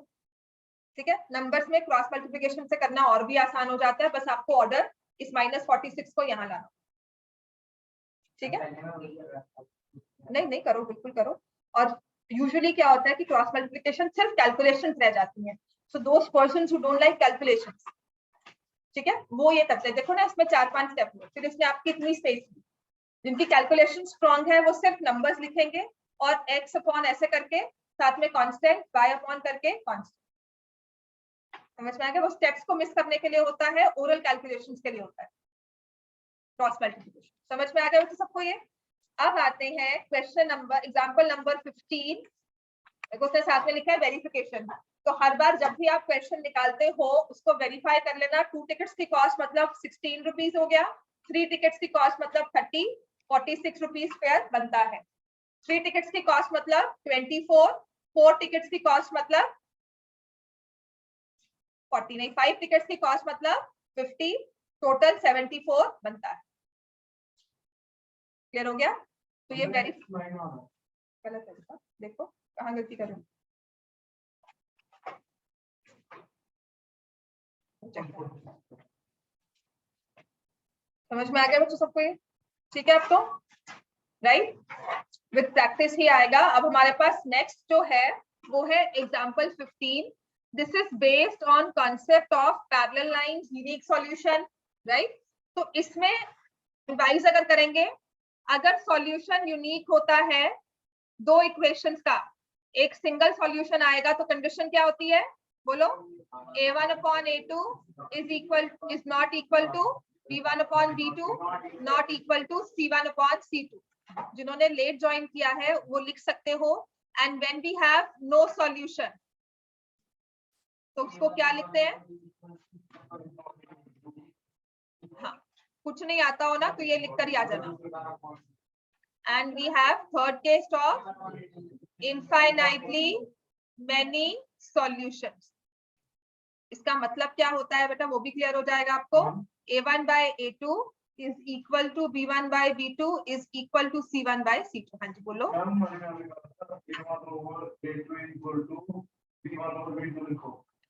ठीक है, नंबर्स में क्रॉस मल्टीप्लिकेशन से करना और भी आसान हो जाता है, बस आपको ऑर्डर इस -46 को यहाँ लाना। ठीक है, नहीं नहीं करो, बिल्कुल करो। और यूजुअली क्या होता है कि क्रॉस मल्टीप्लिकेशन सिर्फ कैलकुलेशंस रह जाती हैं, so those persons who don't like calculations, ठीक है, वो ये करते हैं। देखो ना, इसमें 4-5 स्टेप हुए, फिर इसमें आपकी इतनी स्पेस दी। जिनकी कैलकुलेशन स्ट्रॉन्ग है वो सिर्फ नंबर्स लिखेंगे और x अपॉन ऐसे करके, साथ में कांस्टेंट y अपॉन करके कांस्टेंट। समझ में आ गया? वो स्टेप्स को मिस करने के लिए होता है, ओरल कैलकुलेशंस के लिए होता है क्रॉस मल्टीप्लिकेशन। समझ में आ गया सबको ये? अब आते हैं क्वेश्चन नंबर, एग्जांपल नंबर 15। देखो उसने साथ में लिखा है वेरिफिकेशन। तो हर बार जब भी आप क्वेश्चन निकालते हो उसको वेरीफाई कर लेना। 2 टिकट्स की कॉस्ट मतलब ₹16 हो गया, 3 टिकट्स की कॉस्ट मतलब 30, ₹46 फेयर बनता है। 3 टिकट्स की कॉस्ट मतलब 24, 4 टिकट्स की कॉस्ट मतलब 40 नहीं, 5 टिकट्स की कॉस्ट मतलब 50, टोटल 74 बनता है। क्लियर हो गया? तो ये वेरीफाई गलत है, देखो कहाँ गलती कर रहे हो। समझ में आ गया बच्चों सबको ये? ठीक है, अब तो राइट, विद प्रैक्टिस ही आएगा। अब हमारे पास नेक्स्ट जो है वो है example 15। This is based on concept of parallel lines, unique solution, right. तो इसमें रिवाइज अगर करेंगे, अगर सॉल्यूशन यूनिक होता है दो इक्वेशंस का, एक सिंगल सॉल्यूशन आएगा तो कंडीशन क्या होती है, बोलो? a1 upon a2 is not equal to b1 upon b2, not equal to c1 upon c2। जिन्होंने लेट ज्वाइन किया है वो लिख सकते हो। And when we have no solution, तो उसको क्या लिखते हैं? हाँ, कुछ नहीं आता हो ना तो ये लिख कर ही आ जाना। And we have third case of infinitely many solutions. इसका मतलब क्या होता है बेटा, वो भी क्लियर हो जाएगा आपको। a1 by a2 is equal to b1 by b2 is equal to c1 by c2। हाँ जी बोलो।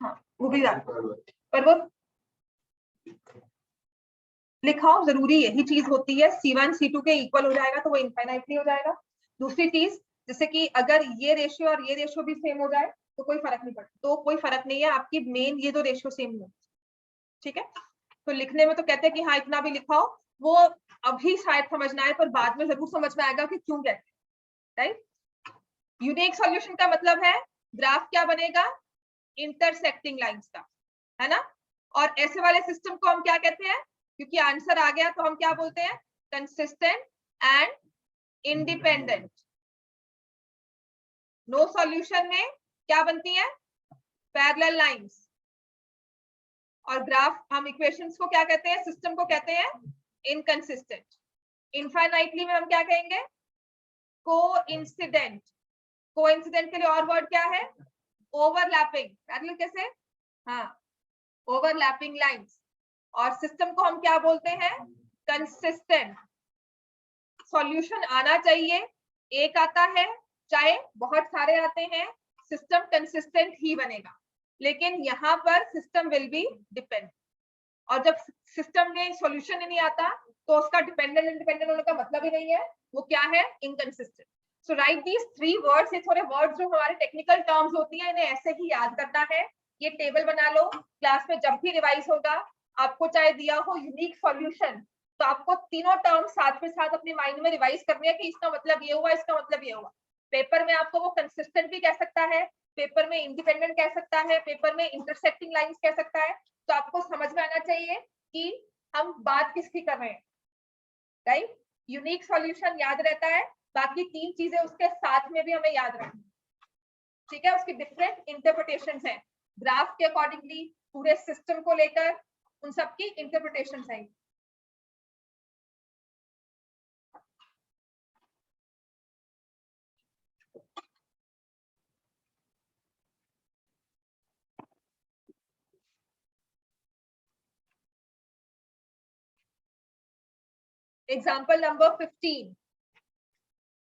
हाँ वो भी पर वो लिखाओ, जरूरी यही चीज होती है। c1 c2 के इक्वल हो जाएगा तो वो इनफाइनाइटली हो जाएगा। दूसरी चीज, जैसे कि अगर ये रेशियो और ये रेशियो भी सेम हो जाए तो कोई फर्क नहीं पड़ता, तो कोई फर्क नहीं है, आपकी मेन ये दो रेशियो सेम नहीं। ठीक है, तो लिखने में तो कहते हैं कि हाँ इतना भी लिखाओ, वो अभी शायद समझना है पर बाद में जरूर समझ में आएगा कि क्यों कहते हैं, राइट। यूनिक सॉल्यूशन का मतलब है ग्राफ क्या बनेगा, इंटरसेक्टिंग लाइंस का, है ना। और ऐसे वाले सिस्टम को हम क्या कहते हैं, क्योंकि आंसर आ गया तो हम क्या बोलते हैं, consistent and independent. No solution में क्या बनती है? Parallel lines. और ग्राफ, हम इक्वेशंस को क्या कहते हैं? सिस्टम को कहते हैं इनकंसिस्टेंट। इनफाइनाइटली में हम क्या कहेंगे? कोइंसिडेंट। कोइंसिडेंट के लिए और वर्ड क्या है? ओवरलैपिंग। पैरेलल कैसे? हाँ, ओवरलैपिंग लाइंस। और सिस्टम को हम क्या बोलते हैं? कंसिस्टेंट। सॉल्यूशन आना चाहिए, एक आता है चाहे बहुत सारे आते हैं, सिस्टम कंसिस्टेंट ही बनेगा। लेकिन यहाँ पर सिस्टम विल बी डिपेंड। और जब सिस्टम में सॉल्यूशन ही नहीं आता तो उसका डिपेंडेंट इंडिपेंडेंट होने का मतलब ही नहीं है, वो क्या है? Inconsistent. So right these 3 words. ये थोड़े वर्ड्स जो हमारे टेक्निकल टर्म्स होती है, इन्हें ऐसे ही याद करना है। ये टेबल बना लो, क्लास में जब भी रिवाइज होगा आपको चाहे दिया हो यूनिक सॉल्यूशन, तो आपको तीनों टर्म साथ में साथ अपने माइंड में रिवाइज करनी है कि इसका मतलब ये हुआ, इसका मतलब ये हुआ। पेपर में आपको वो कंसिस्टेंट भी कह सकता है, पेपर में इंडिपेंडेंट कह सकता है, पेपर में इंटरसेक्टिंग लाइंस कह सकता है। तो आपको समझ में आना चाहिए कि हम बात किसकी कर रहे हैं, राइट? यूनिक सॉल्यूशन याद रहता है, बाकी 3 चीजें उसके साथ में भी हमें याद रखनी, ठीक है? उसकी डिफरेंट इंटरप्रिटेशंस हैं, ग्राफ के अकॉर्डिंगली, पूरे सिस्टम को लेकर उन सबकी इंटरप्रिटेशंस हैं। Example number 15.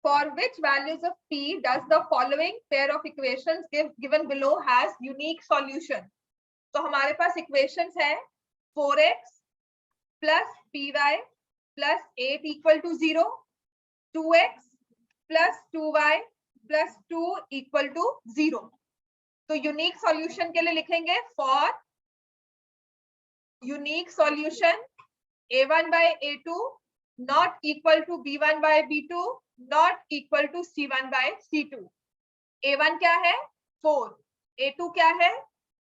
For which values of p does the following pair of equations given below has unique solution? तो हमारे पास इक्वेशंस है 4x plus py plus 8 equal to 0, 2x plus 2y plus 2 equal to 0. तो unique solution के लिए लिखेंगे for unique solution a1 by a2 not equal to b1 by b2 not equal to c1 by c2. a1 क्या है? 4, a2 क्या है?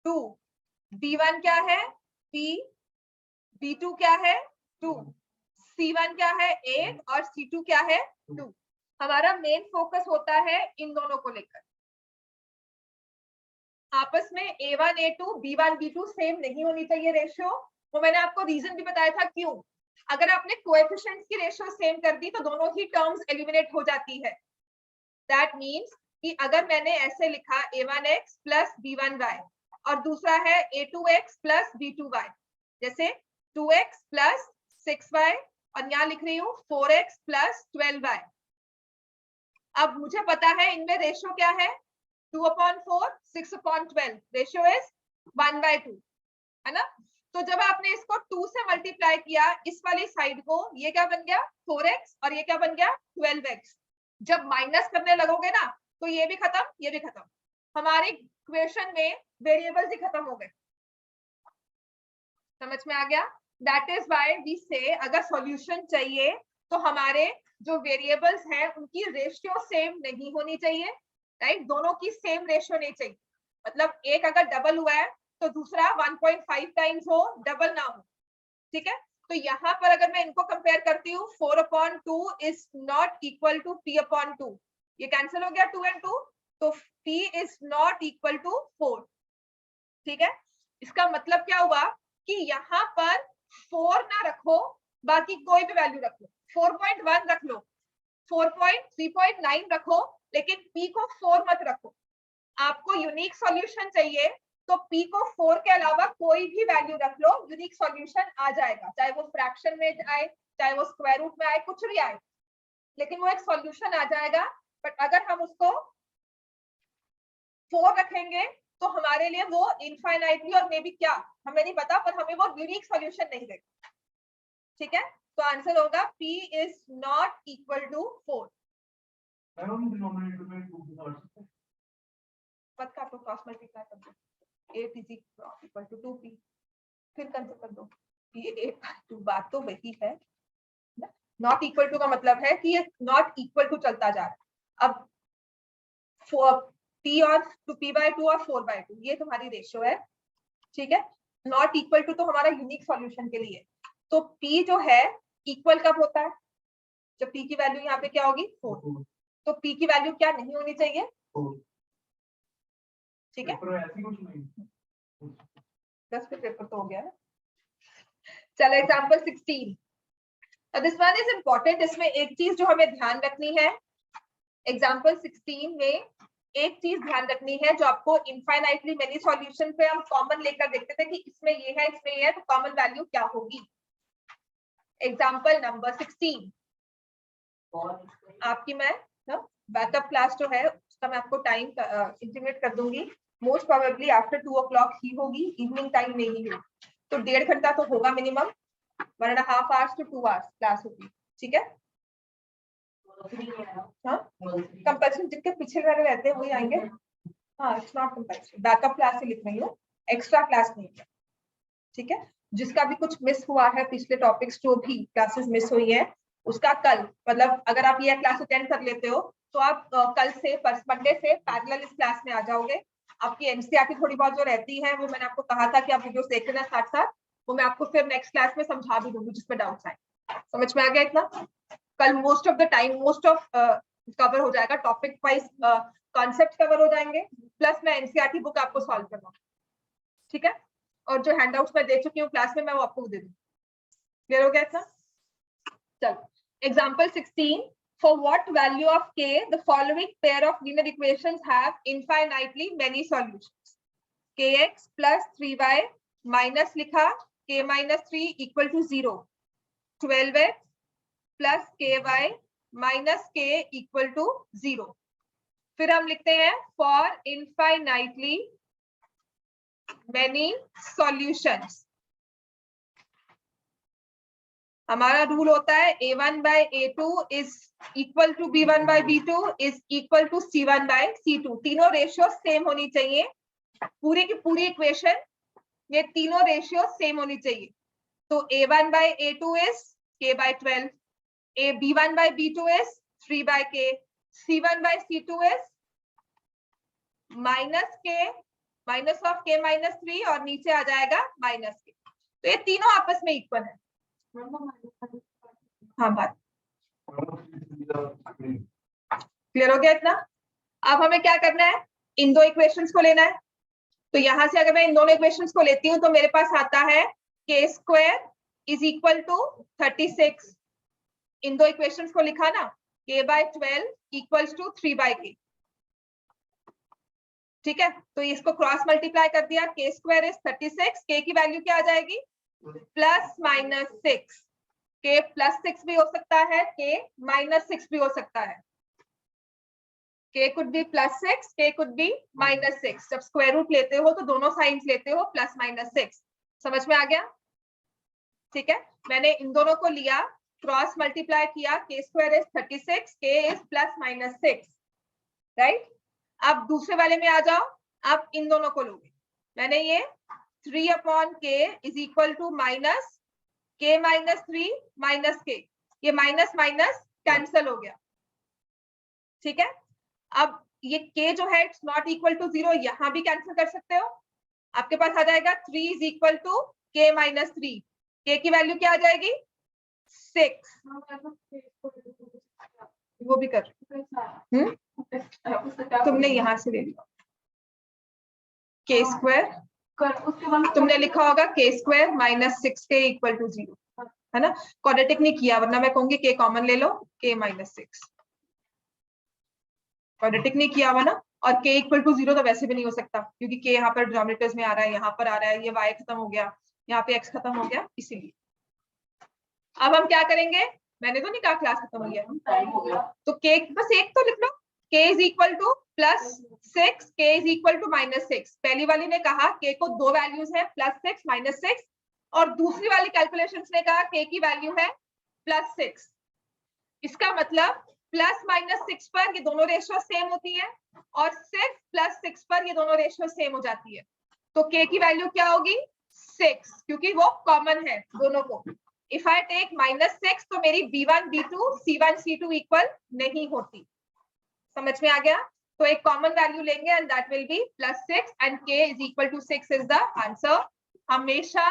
2, b1 क्या है? p, b2 क्या है? 2, c1 क्या है? 8 और c2 क्या है? 2. हमारा मेन फोकस होता है इन दोनों को लेकर। आपस में a1 a2 b1 b2 same नहीं होनी चाहिए रेशियो। वो मैंने आपको रीजन भी बताया था क्यों। अगर आपने कोएफिशिएंट्स की रेशियो सेम कर दी तो दोनों ही टर्म्स एलिमिनेट हो जाती है। दैट मींस कि अगर मैंने ऐसे लिखा a1x plus b1y और दूसरा है a2x plus b2y, जैसे 2x plus 6y और यहाँ लिख रही हूँ 4x plus 12y। अब मुझे पता है इनमें रेशियो क्या है? 2/4 6/12, रेशियो इज 1/2, है ना? तो जब आपने इसको 2 से मल्टीप्लाई किया इस वाली साइड को, ये क्या बन गया? 4x और ये क्या बन गया? 12x। जब माइनस करने लगोगे ना तो ये भी खत्म, ये भी खत्म, हमारी इक्वेशन में वेरिएबल्स ही खत्म हो गए। समझ में आ गया? दैट इज व्हाई वी से अगर सॉल्यूशन चाहिए तो हमारे जो वेरिएबल्स हैं उनकी रेशियो सेम नहीं होनी चाहिए, राइट? दोनों की सेम रेशियो नहीं चाहिए। मतलब एक अगर डबल हुआ है तो दूसरा 1.5 टाइम्स हो, डबल ना हो, ठीक है? तो यहाँ पर अगर मैं इनको कंपेयर करती हूँ 4/2 is not equal to p/2, ये कैंसिल हो गया 2 and 2, तो p is not equal to 4, ठीक है? इसका मतलब क्या हुआ कि यहाँ पर 4 ना रखो, बाकी कोई भी वैल्यू रख लो, 4.1 रख लो, 3.9 रखो, लेकिन p को 4 मत रखो। आपको यूनिक सॉल्यूशन चाहिए तो p को 4 के अलावा कोई भी वैल्यू रख लो, यूनिक सॉल्यूशन आ जाएगा, चाहे वो फ्रैक्शन में आए, चाहे वो स्क्वायर रूट में आए, कुछ भी आए, लेकिन वो एक सॉल्यूशन आ जाएगा। बट अगर हम उसको 4 रखेंगे तो हमारे लिए वो इनफाइनाइटली और मे बी क्या हमें नहीं पता, पर हमें वो यूनिक सॉल्यूशन नहीं देगा, ठीक है? तो आंसर होगा p is not equal to 4। पद का तो क्रॉस मल्टीप्लाई कर दो, 8 इज इक्वल टू 2p, फिर कैंसिल कर दो, ये 8/2, बात तो वही है। नॉट इक्वल टू का मतलब है कि ये नॉट इक्वल टू चलता जा रहा है। अब p और 2p/2 और 4/2 ये तुम्हारी रेशियो है, ठीक है? नॉट इक्वल टू तो हमारा यूनिक सॉल्यूशन के लिए, तो p जो है इक्वल कब होता है? जब p की वैल्यू यहाँ पे क्या होगी 4, तो p की वैल्यू क्या नहीं होनी चाहिए, ठीक है, बस फिर पेपर तो हो गया ना। चलो example 16, this one is important. इसमें एक चीज जो हमें ध्यान रखनी है, एग्जांपल 16 में एक चीज ध्यान रखनी है जो आपको इनफाइनाइटली मेनी सॉल्यूशन पे हम कॉमन लेकर देखते थे कि इसमें ये है इसमें ये है, तो कॉमन वैल्यू क्या होगी। एग्जांपल नंबर 16, आपकी मैं बैकअप क्लास जो है उसका मैं आपको टाइम इंटीमेट कर दूंगी, मोस्ट प्रोबेबली आफ्टर 2 o'clock ही होगी, इवनिंग टाइम में ही होगी, तो 1.5 घंटा तो होगा minimum, 1.5 hours to 2 hours class होगी, ठीक है। हाँ कंपल्सरी, जिनके पीछे वाले रहते हैं वही आएंगे। हाँ it's not compulsory, backup class से लिख रही हूँ, एक्स्ट्रा क्लास नहीं है, ठीक है। जिसका भी कुछ मिस हुआ है, पिछले टॉपिक्स जो भी क्लासेस मिस हुई है, उसका कल, मतलब अगर आप ये क्लास अटेंड कर लेते हो तो आप कल से मंडे से पैरेलल इस क्लास में आ जाओगे। आपकी एनसीईआरटी थोड़ी बहुत जो रहती है वो मैंने आपको कहा था कि आप वीडियोस देख लेना साथ साथ, वो मैं आपको फिर नेक्स्ट क्लास में समझा भी दूंगी जिसमें डाउट्स आए। समझ में आ गया इतना? कल most of the time most of cover हो जाएगा, टॉपिक वाइज कॉन्सेप्ट कवर हो जाएंगे, प्लस मैं एनसीईआरटी बुक आपको सॉल्व करवाऊंगी, ठीक है। और जो हैंडआउट्स मैं दे चुकी हूँ क्लास में, मैं वो आपको दे दूंगी। क्लियर हो गया इतना? चलो example 16, for what value of k the following pair of linear equations have infinitely many solutions, kx plus 3y minus लिखा k minus 3 equal to 0, 12x plus ky minus k equal to 0। फिर हम लिखते हैं for infinitely many solutions, हमारा rule होता है a1 by a2 is equal to b1 by b2 is equal to c1 by c2। तीनों ratio same होनी चाहिए, पूरी की पूरी इक्वेशन ये तीनों रेशियो सेम होनी चाहिए। तो a1 by a2 is k by 12, b1 by b2 is 3 by k, c1 by c2 is minus k minus of k minus 3 और नीचे आ जाएगा minus k। तो ये तीनों आपस में इक्वल है। हाँ बात क्लियर हो गया इतना? अब हमें क्या करना है, इन दो इक्वेशंस को लेना है। तो यहां से अगर मैं इन दोनों इक्वेशंस को लेती हूँ तो मेरे पास आता है k square is equal to 36। इन दो इक्वेशंस को लिखा ना, k by 12 equals to 3 by k, ठीक है। तो इसको क्रॉस मल्टीप्लाई कर दिया, k स्क्वायर इज 36, k की वैल्यू क्या आ जाएगी प्लस माइनस 6, k प्लस 6 भी हो सकता है, k माइनस 6 भी हो सकता है, k could be plus 6, k could be minus 6। जब स्क्वायर रूट लेते हो तो दोनों साइंस लेते हो प्लस माइनस 6। समझ में आ गया? ठीक है, मैंने इन दोनों को लिया, क्रॉस मल्टीप्लाई किया, k square is 36, k is plus minus 6, right. अब दूसरे वाले में आ जाओ, आप इन दोनों को लोगे, मैंने ये 3 upon k is equal to minus k minus 3 minus k, ये माइनस माइनस कैंसल हो गया, ठीक है। अब ये k जो है इट्स नॉट इक्वल टू 0, यहां भी कैंसिल कर सकते हो, आपके पास आ जाएगा 3 is equal to k minus 3, k की वैल्यू क्या आ जाएगी 6। वो भी कर तुमने यहां से ले लिया k स्क्वायर, तुमने लिखा होगा k square minus 6k equal to 0, है ना। क्वाड्रेटिक नहीं किया, वरना मैं कहूंगी k कॉमन ले लो, k माइनस 6, क्वाड्रेटिक नहीं किया हुआ ना। और k इक्वल टू 0 तो वैसे भी नहीं हो सकता, क्योंकि k यहाँ पर डिनोमिनेटर्स में आ रहा है, यहाँ पर आ रहा है, ये y खत्म हो गया, यहाँ पे x खत्म हो गया, इसीलिए। अब हम क्या करेंगे, मैंने तो नहीं कहा क्लास खत्म हो गया, तो k बस एक तो लिख लो, k is equal to plus 6, k is equal to minus 6। पहली वाली ने कहा k को दो वैल्यूज है प्लस 6 माइनस 6, और दूसरी वाली कैलकुलेशंस ने कहा k की वैल्यू है प्लस 6। इसका मतलब प्लस माइनस 6 पर ये दोनों रेशियो सेम होती है, और सिर्फ प्लस 6 पर ये दोनों रेशियो सेम हो जाती है। तो k की वैल्यू क्या होगी 6, क्योंकि वो कॉमन है दोनों को। इफ आई टेक माइनस 6 तो मेरी b1 b2 c1 c2 equal नहीं होती। समझ में आ गया? तो एक कॉमन वैल्यू लेंगे and that will be plus 6 and k is equal to 6 is the answer. हमेशा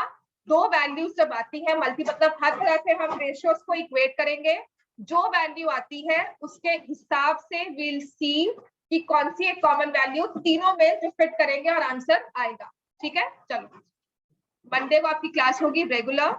दो वैल्यूज जब आती है मल्टी, मतलब हर तरह से हम रेशियोस को इक्वेट करेंगे जो वैल्यू आती है उसके हिसाब से विल सी कि कौन सी एक कॉमन वैल्यू तीनों में जो फिट करेंगे और आंसर आएगा। ठीक है, चलो मंडे को आपकी क्लास होगी रेगुलर।